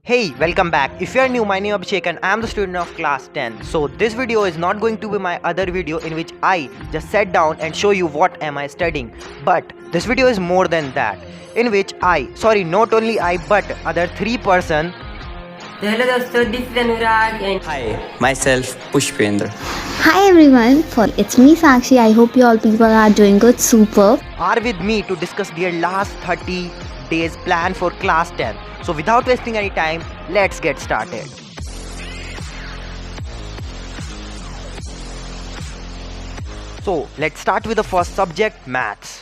Hey, welcome back. If you are new, my name is Abhishek and I am the student of class 10. So this video is not going to be my other video in which I just sat down and show you what am I studying. But this video is more than that, in which not only I but other 3 person. So hello दोस्तों, this is Anurag and Hi, myself Pushpendra. Hi everyone, it's me Sakshi. I hope you all people are doing good, super. Are with me to discuss their last 30 days plan for class 10. So without wasting any time, let's get started. So let's start with the first subject, maths.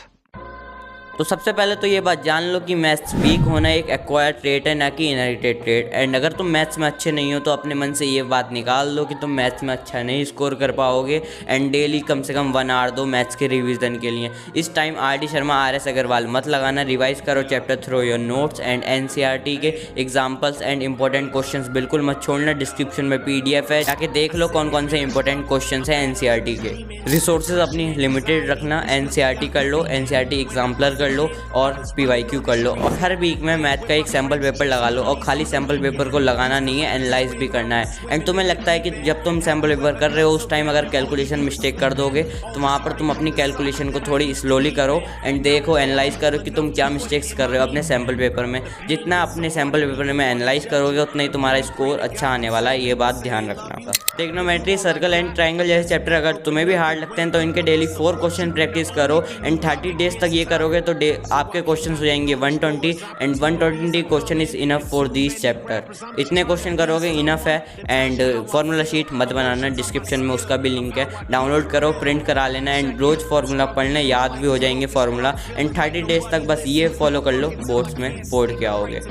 तो सबसे पहले तो ये बात जान लो कि maths weak होना एक एक्वायर्ड ट्रेट है, ना कि इनहेरिटेड ट्रेट। एंड अगर तुम मैथ्स में अच्छे नहीं हो तो अपने मन से ये बात निकाल दो कि तुम मैथ्स में अच्छा नहीं स्कोर कर पाओगे। एंड डेली कम से कम 1 आवर दो मैथ्स के रिवीजन के लिए। इस time RD Sharma RS Agarwal मत लगाना, रिवाइज करो chapter through your notes and NCERT के एग्जाम्पल्स एंड इंपॉर्टेंट क्वेश्चन बिल्कुल मत छोड़ना। डिस्क्रिप्शन में PDF है, जाके देख लो कौन कौन से इंपॉर्टेंट क्वेश्चन है NCERT के। रिसोर्सेज अपनी लिमिटेड रखना, NCERT कर लो, NCERT एग्जाम्पलर कर लो और PYQ कर लो। और हर वीक में मैथ का एक सैम्पल पेपर लगा लो। और खाली सैम्पल पेपर को लगाना नहीं है, एनालाइज भी करना है। एंड तुम्हें लगता है कि जब तुम सैम्पल पेपर कर रहे हो उस टाइम अगर कैलकुलेशन मिस्टेक कर दोगे तो वहाँ पर तुम अपनी कैलकुलेशन को थोड़ी स्लोली करो एंड देखो, एनालाइज करो कि तुम क्या मिस्टेक्स कर रहे हो अपने सैम्पल पेपर में। जितना अपने सैम्पल पेपर में एनालाइज करोगे उतना ही तुम्हारा स्कोर अच्छा आने वाला है, ये बात ध्यान रखना। ट्रिग्नोमेट्री, सर्कल एंड ट्राइंगल जैसे चैप्टर अगर तुम्हें भी हार्ड लगते हैं तो इनके डेली 4 क्वेश्चन प्रैक्टिस करो। एंड 30 डेज तक ये करोगे तो आपके क्वेश्चन हो जाएंगे 120 and 120 question is enough for this chapter. इतने क्वेश्चन करोगे इनफ है। एंड फार्मूला शीट मत बनाना, डिस्क्रिप्शन में उसका भी लिंक है, डाउनलोड करो, प्रिंट करा लेना। एंड रोज फार्मूला पढ़ना, याद भी हो जाएंगे फार्मूला। एंड 30 डेज तक बस ये फॉलो कर लो, बोर्ड्स में 4 के आओगे।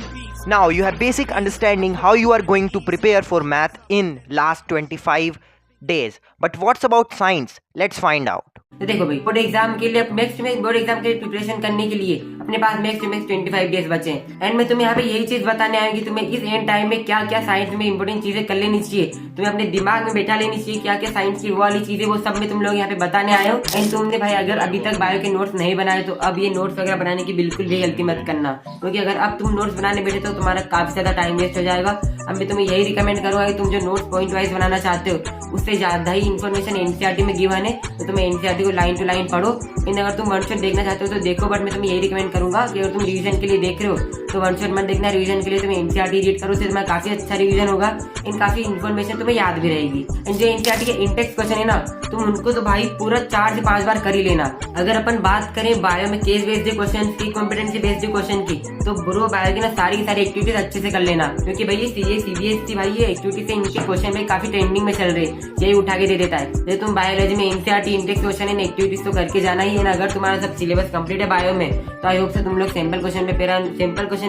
Now you have basic understanding how you are going to prepare for math in last 25 days. But what's about science? Let's find out. तो देखो भाई, बोर्ड एग्जाम के लिए बोर्ड एग्जाम के लिए प्रिपरेशन करने के लिए अपने पास मैक्स टू मैक्स 25 डेज बचे हैं। एंड मैं तुम्हें यहाँ पे यही चीज बताने आया कि तुम्हें इस एंड टाइम में क्या क्या साइंस में इंपोर्टेंट चीजें कर लेनी चाहिए, तुम्हें अपने दिमाग में बैठा लेनी चाहिए क्या क्या साइंस की वो वाली चीजें, वो सब में तुम लोग यहाँ पे बताने आए हो। एंड तुमने भाई अगर अभी तक बायो के नोट्स नहीं बनाए तो अब ये नोट्स वगैरह बनाने की बिल्कुल भी गलती मत करना, क्योंकि अगर अब तुम नोट्स बनाने बैठे तो तुम्हारा काफी ज्यादा टाइम वेस्ट हो जाएगा। अब मैं तुम्हें यही रिकमेंड करूंगा कि तुम जो नोट्स पॉइंट वाइज बनाना चाहते हो उससे ज्यादा ही इन्फॉर्मेशन NCERT में गिवन है, तो तुम्हें NCERT को लाइन टू लाइन पढ़ो। इन अगर तुम वन शॉट देखना चाहते हो तो देखो, बट मैं तुम्हें यही रिकमेंड करूंगा कि अगर तुम रिवीजन के लिए देख रहे हो तो वन शॉट मत देखना। रिवीजन के लिए तुम्हें NCERT रीड करो, उससे तुम्हारा काफी अच्छा रिवीजन होगा। इन काफी इन्फॉर्मेशन तुम्हें याद भी रहेगी। एंड जो NCERT के इंटेक्स क्वेश्चन है ना, तुम उनको तो भाई पूरा 4 से 5 बार कर ही लेना। अगर अपन बात करें बायो में केस बेस्ड क्वेश्चन की, कॉम्पिटेंसी बेस्ड क्वेश्चन की, तो ब्रो बायो की ना सारी एक्टिविटीज अच्छे से कर लेना, क्योंकि भाई ये CBSE भाई ये एक्टिविटी से इनके क्वेश्चन में काफी ट्रेंडिंग में चल रहे, यही उठा के दे देता है। जैसे तुम बायोलॉजी में NCERT Intex question and activities तो करके जाना ही है ना। अगर तुम्हारा सब सिलेबस कंप्लीट है बायो में तो आई होप से तुम लोग सैंपल क्वेश्चन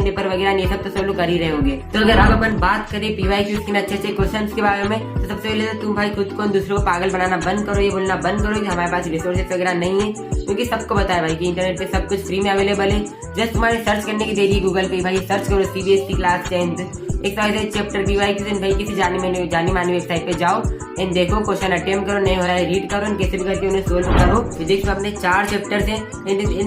पेपर वगैरह ये सब तो सब लोग कर ही रहे होंगे। तो अगर अब अपन बात करें PYQ के अच्छे अच्छे क्वेश्चन के बारे में, तो सबसे पहले तो तुम भाई खुद को दूसरों को पागल बनाना बंद करो, ये बोलना बंद करो कि हमारे पास रिसोर्सेज वगैरह नहीं है, क्योंकि सबको पता है भाई कि इंटरनेट पे सब कुछ फ्री में अवेलेबल है। जस्ट तुम्हारे सर्च करने की देरी है गूगल पे, भाई सर्च करो CBSE class 10 exercise chapter PYQ। भाई किसी जानी मानी वेबसाइट पे जाओ एंड देखो, क्वेश्चन अटेम्प्ट करो, नहीं हो रहा है रीड करो, कैसे भी करके उन्हें सोल्व करो। फिजिक्स में अपने 4 चैप्टर्स हैं,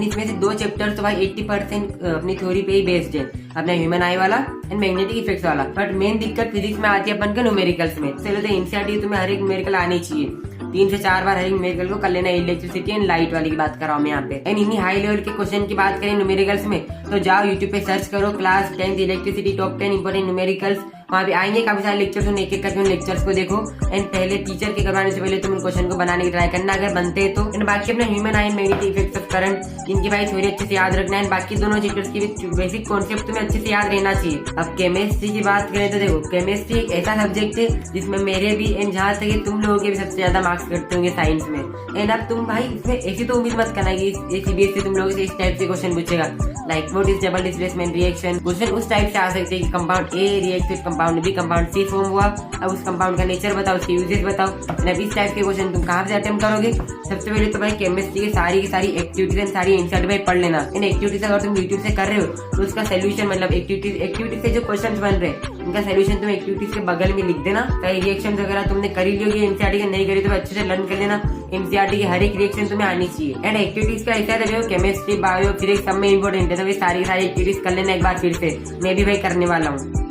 इसमें से 2 चैप्टर्स तो भाई 80% अपनी थ्योरी पे ही बेस्ड है, अपना ह्यूमन आई वाला एंड मैग्नेटिक इफेक्ट्स वाला। बट मेन दिक्कत फिजिक्स में आती है अपन के न्यूमेरिकल्स में। चलो तो NCERT तुम्हें हर एक न्यूमेरिकल आनी चाहिए, 3 से 4 बार हर एक न्यूमेरिकल को कर लेना। इलेक्ट्रिसिटी एंड लाइट वाली की बात कर रहा हूँ मैं यहाँ पे। एंड इन्हीं हाई लेवल के क्वेश्चन की बात करें न्यूमेरिकल्स में तो जाओ यूट्यूब पे सर्च करो class 10 electricity top 10 important numericals, वहाँ पे आएंगे काफी सारे लेक्चर्स, उन एक एक करके उन लेक्चर्स को देखो। एंड पहले टीचर के करवाने से पहले तुम उन क्वेश्चन को बनाने की ट्राई करना अगर बनते हैं तो। एंड बाकी अपना human I and magnetic effects of current, इनकी भाई थ्योरी अच्छे से याद रखना है। बाकी दोनों चैप्टर्स की भी बेसिक कॉन्सेप्ट तुम्हें अच्छे से याद रहना चाहिए। अब केमिस्ट्री की बात करें तो देखो, केमिस्ट्री एक ऐसा सब्जेक्ट है जिसमें मेरे भी एंड जहाँ तक तुम लोगों के भी सबसे ज्यादा मार्क्स करते होंगे साइंस में। एंड अब तुम भाई इसमें ऐसी तो उम्मीद मत करना कि CBSE तुम लोगों से इस टाइप से क्वेश्चन पूछेगा, like what is double displacement reaction. Question उस टाइप से आ सकते हैं कि compound A react with compound B, compound C form हुआ, अब उस कंपाउंड का नेचर बताओ, उसके यूजेस बताओ। अब इस टाइप के क्वेश्चन तुम कहाँ से अटेम्प्ट करोगे? सबसे पहले तो भाई केमिस्ट्री की सारी एक्टिविटीज एंड सारी NCERT में पढ़ लेना। इन एक्टिविटीज अगर तुम यूट्यूब से कर रहे हो तो उसका सोल्यूशन मतलब एक्टिविटीज से जो क्वेश्चन बन रहे हैं उनका सोल्यूशन तुम एक्टिविटीज के बगल में लिख देना। कई रिएक्शन वगैरह तुमने कर ही लियोगी NCERT के, नहीं करी तो अच्छे से लर्न कर लेना। NCERT की हर एक रिएक्शन तुम्हें आनी चाहिए। एंड एक्टिविटीज का ऐसा है केमिस्ट्री बायो फिजिक्स सब में इंपॉर्टेंट है, तो सारी एक्टिविटीज कर लेना एक बार फिर से, मैं भी भाई करने वाला हूँ।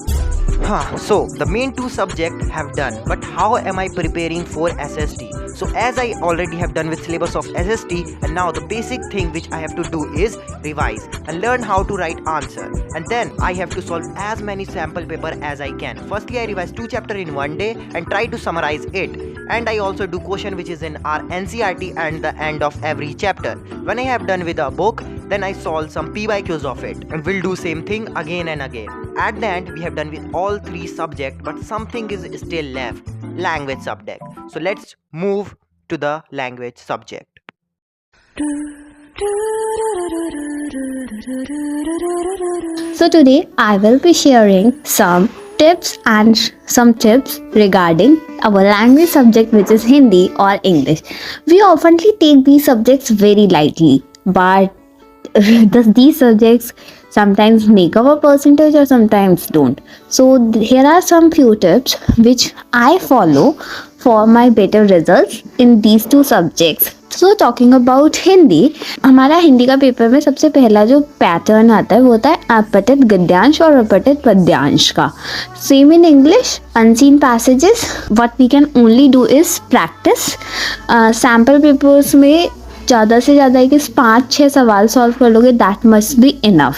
So the main two subjects have done, but how am I preparing for SST? So as I already have done with syllabus of SST, and now the basic thing which I have to do is revise and learn how to write answer, and then I have to solve as many sample paper as I can. Firstly, I revise 2 chapter in one day and try to summarize it, and I also do question which is in our NCERT and the end of every chapter. When I have done with a book, then I solve some PYQs of it, and we'll do same thing again and again. At the end, we have done with all 3 subjects, but something is still left, language subject. So let's move to the language subject. So today I will be sharing some tips regarding our language subject, which is Hindi or English. We often take these subjects very lightly, but these subjects sometimes make our percentage or sometimes don't. So here are some few tips which I follow for my better results in these two subjects. So talking about Hindi, हमारा हिंदी का paper में सबसे पहला जो pattern आता है वो होता है अपठित गद्यांश और अपठित पद्यांश का. Same in English, unseen passages, what we can only do is practice. Sample papers में ज़्यादा से ज़्यादा एक 5-6 सवाल सॉल्व कर लोगे, that must be enough.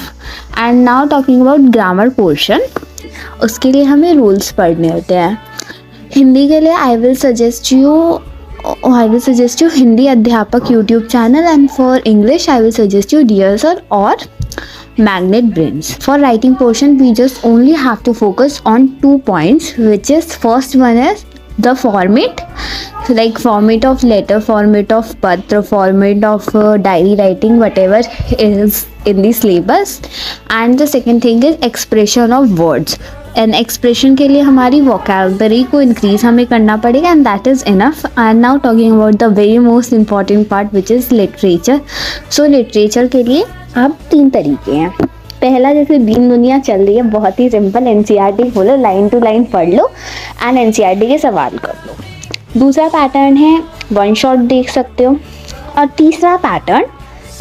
And now talking about grammar portion, उसके लिए हमें रूल्स पढ़ने होते हैं. हिंदी के लिए I will suggest you Hindi Adhyapak YouTube channel, and for English I will suggest you dear sir और magnet brains. For writing portion, we just only have to focus on 2 points, which is first one is the format, like format of letter, format of patra, format of diary writing, whatever is in the syllabus. And the second thing is expression of words. And expression के लिए हमारी vocabulary को increase हमें करना पड़ेगा, and that is enough. And now talking about the very most important part which is literature. So literature के लिए अब 3 तरीके हैं. पहला, जैसे दीन दुनिया चल रही है, बहुत ही सिंपल, एनसीईआरटी खोलो, लाइन टू लाइन पढ़ लो एंड एनसीईआरटी के सवाल कर लो. दूसरा पैटर्न है वन शॉट देख सकते हो. और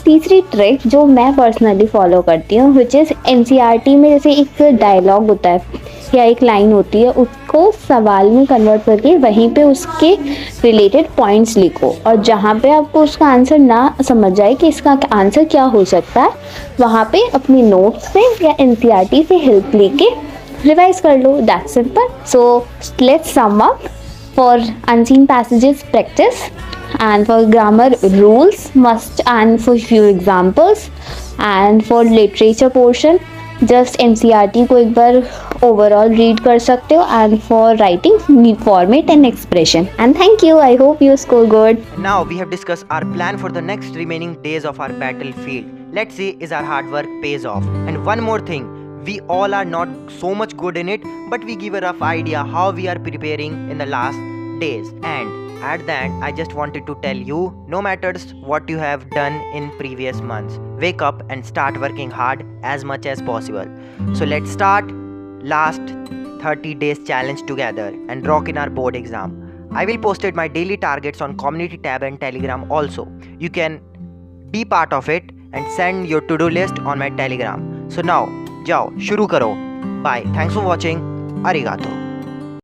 तीसरी ट्रिक जो मैं पर्सनली फॉलो करती हूँ, विच इज़ एनसीईआरटी में जैसे एक डायलॉग होता है या एक लाइन होती है, उसको सवाल में कन्वर्ट करके वहीं पे उसके रिलेटेड पॉइंट्स लिखो, और जहाँ पे आपको उसका आंसर ना समझ जाए कि इसका आंसर क्या हो सकता है, वहाँ पे अपनी नोट्स से या एनसीईआरटी से हेल्प लेके रिवाइज कर लो. That simple. So let's sum up. For unseen passages practice, and for grammar rules must, and for few examples, and for literature portion just NCERT को एक बार overall read कर सकते हो, and for writing format and expression. And thank you, I hope you score good. Now we have discussed our plan for the next remaining days of our battlefield. Let's see is our hard work pays off. And one more thing, we all are not so much good in it, but we give a rough idea how we are preparing in the last days. And at the end, I just wanted to tell you, no matters what you have done in previous months, wake up and start working hard as much as possible. So let's start last 30 days challenge together and rock in our board exam. I will post my daily targets on community tab and Telegram also. You can be part of it and send your to-do list on my Telegram. So now, जाओ शुरू करो. Bye. Thanks for watching. Arigato.